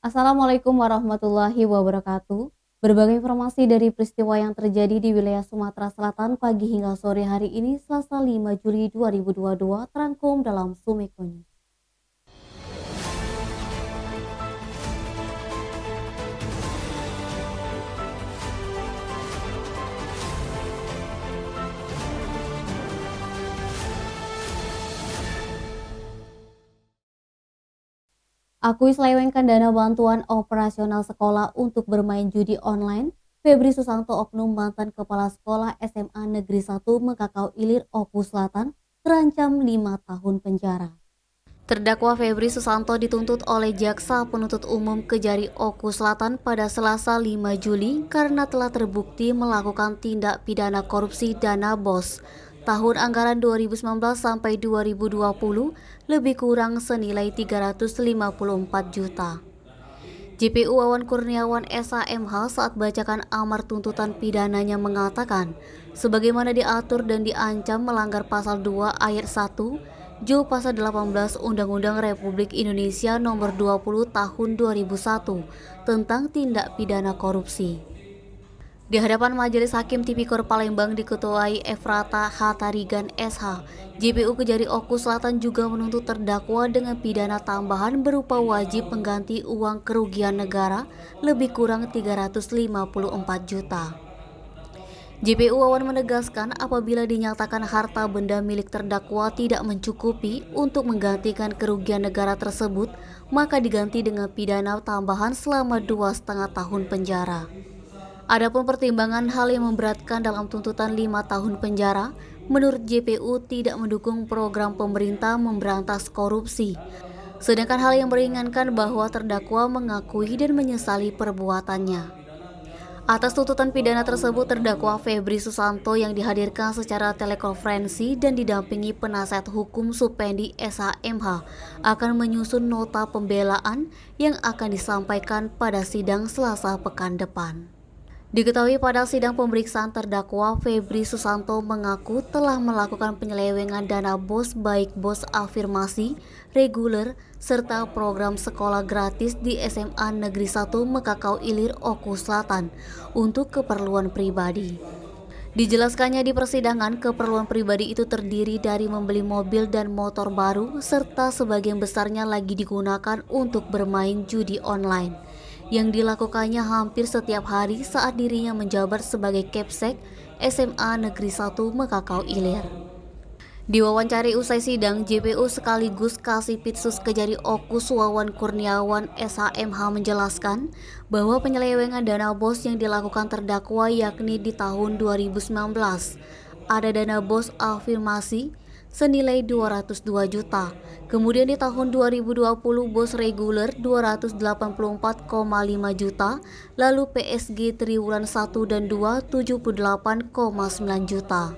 Assalamualaikum warahmatullahi wabarakatuh. Berbagai informasi dari peristiwa yang terjadi di wilayah Sumatera Selatan pagi hingga sore hari ini Selasa 5 Juli 2022 terangkum dalam Sumeko News. Akui selewengkan dana bantuan operasional sekolah untuk bermain judi online, Febri Susanto oknum mantan kepala sekolah SMA Negeri 1 Mekakau Ilir Oku Selatan terancam 5 tahun penjara. Terdakwa Febri Susanto dituntut oleh Jaksa Penuntut Umum Kejari Oku Selatan pada Selasa 5 Juli karena telah terbukti melakukan tindak pidana korupsi dana BOS tahun anggaran 2019 sampai 2020 lebih kurang senilai 354 juta. JPU Wawan Kurniawan SHMH saat bacakan amar tuntutan pidananya mengatakan, sebagaimana diatur dan diancam melanggar pasal 2 ayat 1 Jo pasal 18 Undang-Undang Republik Indonesia Nomor 20 Tahun 2001 tentang tindak pidana korupsi. Di hadapan Majelis Hakim Tipikor Palembang diketuai Efrata Hatarigan SH, JPU Kejari Oku Selatan juga menuntut terdakwa dengan pidana tambahan berupa wajib pengganti uang kerugian negara lebih kurang 354 juta. JPU Wawan menegaskan apabila dinyatakan harta benda milik terdakwa tidak mencukupi untuk menggantikan kerugian negara tersebut, maka diganti dengan pidana tambahan selama 2,5 tahun penjara. Adapun pertimbangan hal yang memberatkan dalam tuntutan 5 tahun penjara, menurut JPU tidak mendukung program pemerintah memberantas korupsi. Sedangkan hal yang meringankan bahwa terdakwa mengakui dan menyesali perbuatannya. Atas tuntutan pidana tersebut, terdakwa Febri Susanto yang dihadirkan secara telekonferensi dan didampingi penasihat hukum Supendi SHMH akan menyusun nota pembelaan yang akan disampaikan pada sidang Selasa pekan depan. Diketahui pada sidang pemeriksaan terdakwa Febri Susanto mengaku telah melakukan penyelewengan dana BOS baik BOS afirmasi, reguler, serta program sekolah gratis di SMA Negeri 1 Mekakau Ilir Oku Selatan untuk keperluan pribadi. Dijelaskannya di persidangan, keperluan pribadi itu terdiri dari membeli mobil dan motor baru serta sebagian besarnya lagi digunakan untuk bermain judi online yang dilakukannya hampir setiap hari saat dirinya menjabat sebagai Kepsek SMA Negeri 1 Mekakau Ilir. Diwawancari usai sidang, JPU sekaligus Kasipitsus Kejari Okus Wawan Kurniawan SHMH menjelaskan bahwa penyelewengan dana BOS yang dilakukan terdakwa yakni di tahun 2019 ada dana BOS afirmasi senilai 202 juta. Kemudian di tahun 2020 BOS reguler 284,5 juta, lalu PSG triwulan 1 dan 2 78,9 juta.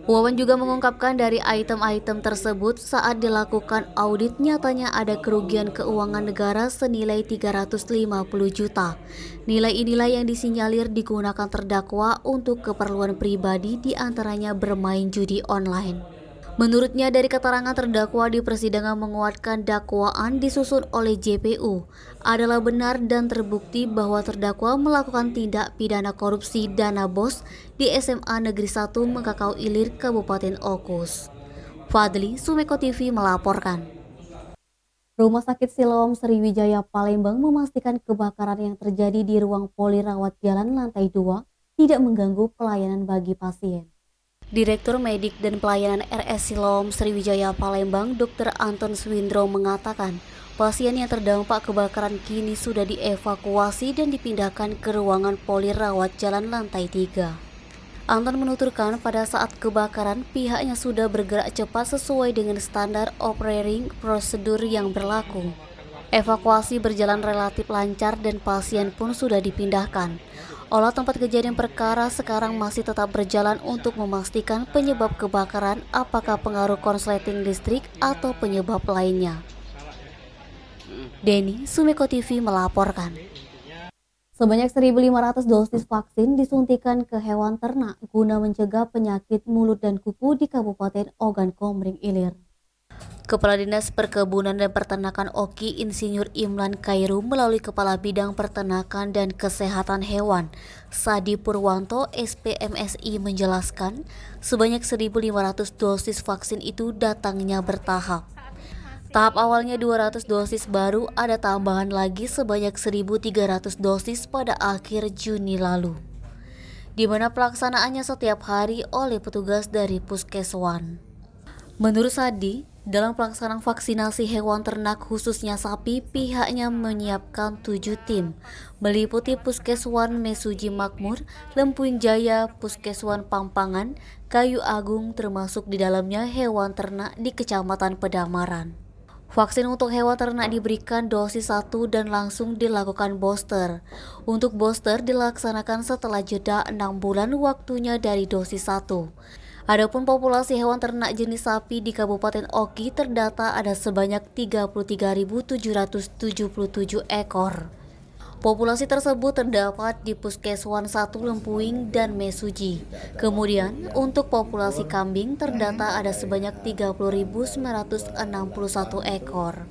Wawan juga mengungkapkan dari item-item tersebut saat dilakukan audit nyatanya ada kerugian keuangan negara senilai 350 juta. Nilai inilah yang disinyalir digunakan terdakwa untuk keperluan pribadi diantaranya bermain judi online. Menurutnya dari keterangan terdakwa di persidangan menguatkan dakwaan disusun oleh JPU adalah benar dan terbukti bahwa terdakwa melakukan tindak pidana korupsi dana BOS di SMA Negeri 1 Mekakau Ilir Kabupaten Okus. Fadli, Sumeko TV melaporkan. Rumah Sakit Siloam Sriwijaya Palembang memastikan kebakaran yang terjadi di ruang poli rawat jalan lantai 2 tidak mengganggu pelayanan bagi pasien. Direktur Medik dan Pelayanan RS Siloam Sriwijaya Palembang, Dr. Anton Swindro mengatakan, pasien yang terdampak kebakaran kini sudah dievakuasi dan dipindahkan ke ruangan poli rawat jalan lantai 3. Anton menuturkan pada saat kebakaran pihaknya sudah bergerak cepat sesuai dengan standar operating prosedur yang berlaku. Evakuasi berjalan relatif lancar dan pasien pun sudah dipindahkan. Olah tempat kejadian perkara sekarang masih tetap berjalan untuk memastikan penyebab kebakaran apakah pengaruh konsleting listrik atau penyebab lainnya. Denny, Sumeko TV melaporkan. Sebanyak 1.500 dosis vaksin disuntikan ke hewan ternak guna mencegah penyakit mulut dan kuku di Kabupaten Ogan Komering Ilir. Kepala Dinas Perkebunan dan Peternakan Oki Insinyur Imlan Kairu melalui Kepala Bidang Peternakan dan Kesehatan Hewan Sadi Purwanto SPMSI menjelaskan sebanyak 1.500 dosis vaksin itu datangnya bertahap. Tahap awalnya 200 dosis baru, ada tambahan lagi sebanyak 1.300 dosis pada akhir Juni lalu, di mana pelaksanaannya setiap hari oleh petugas dari Puskeswan. Menurut Sadi, dalam pelaksanaan vaksinasi hewan ternak khususnya sapi, pihaknya menyiapkan 7 tim, meliputi Puskeswan Mesuji Makmur, Lempuing Jaya, Puskeswan Pampangan, Kayu Agung, termasuk di dalamnya hewan ternak di Kecamatan Pedamaran. Vaksin untuk hewan ternak diberikan dosis 1 dan langsung dilakukan booster. Untuk booster dilaksanakan setelah jeda 6 bulan waktunya dari dosis 1. Adapun populasi hewan ternak jenis sapi di Kabupaten Oki terdata ada sebanyak 33.777 ekor. Populasi tersebut terdapat di Puskeswan 1 Lempuing dan Mesuji. Kemudian, untuk populasi kambing terdata ada sebanyak 30.961 ekor.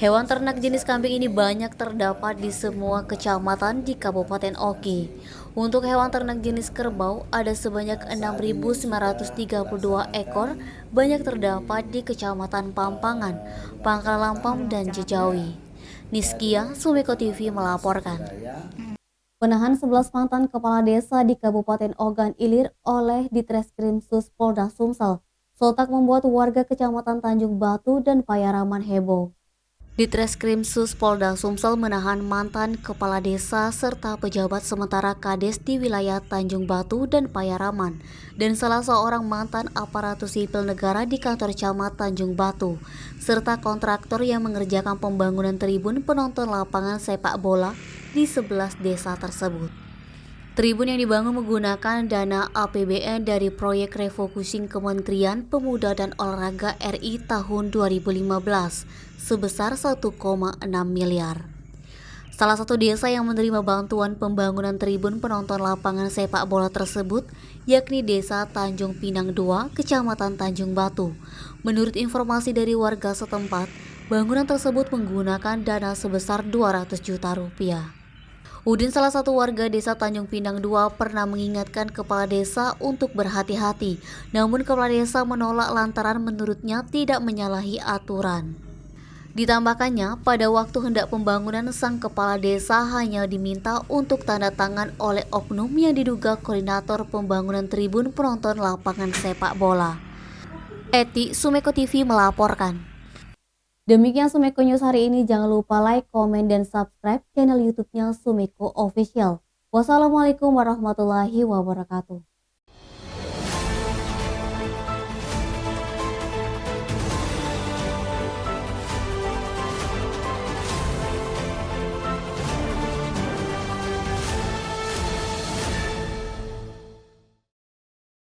Hewan ternak jenis kambing ini banyak terdapat di semua kecamatan di Kabupaten Oki. Untuk hewan ternak jenis kerbau ada sebanyak 6.932 ekor, banyak terdapat di Kecamatan Pampangan, Pangkal Lampam, dan Jejawi. Niskia, Sumeko TV melaporkan. Penahan 11 mantan kepala desa di Kabupaten Ogan Ilir oleh Ditreskrimsus Polda Sumsel sontak membuat warga Kecamatan Tanjung Batu dan Payaraman heboh. Ditreskrimsus Polda Sumsel menahan mantan kepala desa serta pejabat sementara Kades di wilayah Tanjung Batu dan Payaraman dan salah seorang mantan aparatur sipil negara di kantor camat Tanjung Batu serta kontraktor yang mengerjakan pembangunan tribun penonton lapangan sepak bola di 11 desa tersebut. Tribun yang dibangun menggunakan dana APBN dari proyek refocusing Kementerian Pemuda dan Olahraga RI tahun 2015 sebesar 1,6 miliar. Salah satu desa yang menerima bantuan pembangunan tribun penonton lapangan sepak bola tersebut yakni Desa Tanjung Pinang II, Kecamatan Tanjung Batu. Menurut informasi dari warga setempat, bangunan tersebut menggunakan dana sebesar 200 juta rupiah. Udin, salah satu warga desa Tanjung Pinang II, pernah mengingatkan kepala desa untuk berhati-hati. Namun kepala desa menolak lantaran menurutnya tidak menyalahi aturan. Ditambahkannya, pada waktu hendak pembangunan sang kepala desa hanya diminta untuk tanda tangan oleh oknum yang diduga koordinator pembangunan tribun penonton lapangan sepak bola. Eti, Sumeko TV melaporkan. Demikian Sumeko News hari ini. Jangan lupa like, komen, dan subscribe channel YouTube-nya Sumeko Official. Wassalamualaikum warahmatullahi wabarakatuh.